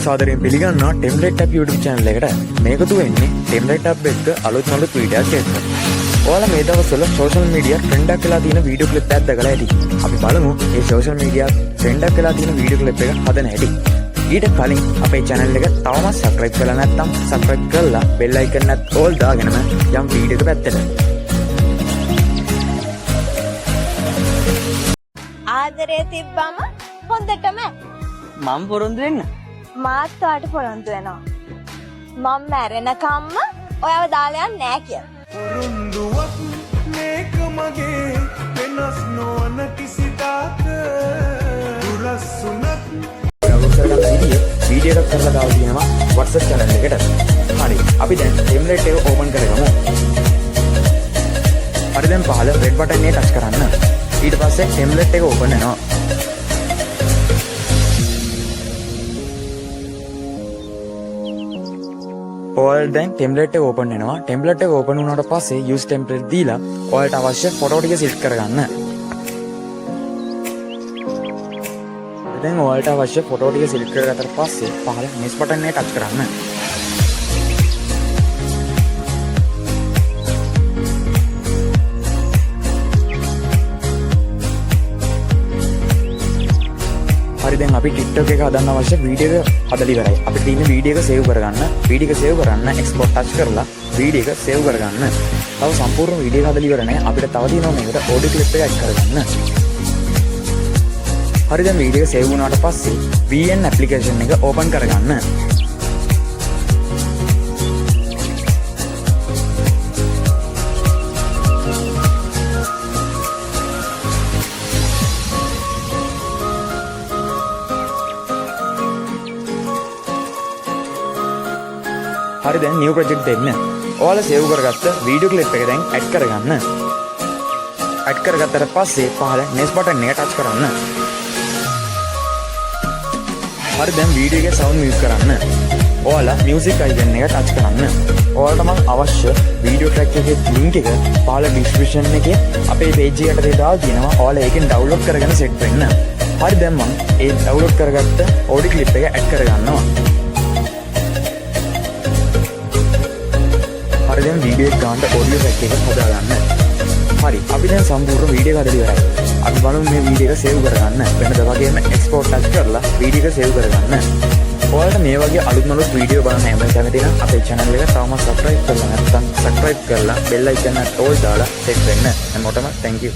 සාදරයෙන් පිළිගන්නවා template app YouTube channel එකට. මේකතු වෙන්නේ ටෙම්ප්ලේට් ඇප් එක අලුත් වීඩියෝස් එක්ක. ඔයාලා මේ දවස්වල සෝෂල් මීඩියා ට්‍රෙන්ඩ් එකක් වෙලා තියෙන වීඩියෝ ක්ලිප් එකක් දැකලා ඇති. අපි බලමු මේ සෝෂල් මීඩියා ට්‍රෙන්ඩ් එකක් වෙලා තියෙන වීඩියෝ ක්ලිප් එක හදන හැටි. ඊට කලින් අපේ channel එක තවමත් subscribe කරලා නැත්නම් subscribe කරලා bell icon එකත් all දාගෙනම යම් වීඩියෝ එක පැත්තට. ආදරේ තිබ්බම හොඳටම මම පොරොන්දු වෙන්න. මාත් වාට පොරොන්දු වෙනවා. මම මැරෙනකම්ම ඔයාව දාලා යන්නේ නැහැ කියලා. පොරොන්දුවක් මේක මගේ වෙනස් නොවන කිසිදාක දුරස්සුනත් ඩවුන්ලෝඩ් කරගන්න වීඩියෝ එකක් කරලා දාලා තියෙනවා WhatsApp channel එකට. හරි. අපි දැන් ටෙම්ප්ලේට් එක ඕපන් කරගමු. හරි දැන් පහළ රෙඩ් බටන් එක ටච් කරන්න. ඊට පස්සේ ටෙම්ප්ලේට් එක ඕපන් වෙනවා. ඔයාලා දැන් ටෙම්ප්ලේට් එක ඕපන් වෙනවා. ටෙම්ප්ලේට් එක ඕපන් වුණාට පස්සේ use template දීලා ඔයාලට අවශ්‍ය ෆොටෝ ටික සිලෙක්ට් කරගන්න. දැන් ඔයාලට අවශ්‍ය ෆොටෝ ටික සිලෙක්ට් කරගත්තට පස්සේ පහළ next බටන් එක ටච් කරන්න. හරි දැන් අපි TikTok එක හදන්න අවශ්‍ය වීඩියෝ එක හදලා ඉවරයි. අපිට තියෙන වීඩියෝ එක සේව් කරගන්න. වීඩියෝ එක සේව් කරන්න export touch කරලා වීඩියෝ එක සේව් කරගන්න. තව සම්පූර්ණ වීඩියෝ එක හදලා ඉවර නැහැ. අපිට තව තියෙනවා මේකට audio clip එක add කරගන්න. හරි දැන් වීඩියෝ එක සේව් වුණාට පස්සේ VN application එක open කරගන්න. හරි දැන් new project දෙන්න. ඔයාලා සේව් කරගත්ත වීඩියෝ ක්ලිප් එක දැන් ඇඩ් කරගන්න. ඇඩ් කරගත්තට පස්සේ පහළ next button එක ටච් කරන්න. හරි දැන් වීඩියෝ එකේ sound mute කරන්න. ඔයාලා music icon එක ටච් කරන්න. ඔයාලට මම අවශ්‍ය වීඩියෝ track එකේ link එක පහළ description එකේ අපේ page එකට දාලා තියෙනවා. ඔයාලා ඒකෙන් download කරගෙන set වෙන්න. හරි දැන් මම ඒ download කරගත්ත audio clip එක ඇඩ් කරගන්නවා. හරි දැන් වීඩියෝ එක ගන්න ඔඩියෝ ට්‍රැක් එක හදාගන්න. හරි අපි දැන් සම්පූර්ණ වීඩියෝ එක හදලා ඉවරයි. අපි බලමු මේ වීඩියෝ එක සේව් කරගන්න. වෙනද වගේම එක්ස්පෝර්ට් ටච් කරලා වීඩියෝ එක සේව් කරගන්න. ඔයාලට මේ වගේ අලුත් වීඩියෝ බලන්න කැමති නම් අපේ channel එක තවම subscribe කරලා නැත්නම් subscribe කරලා bell icon එක all දාලා set වෙන්න. හැමෝටම thank you.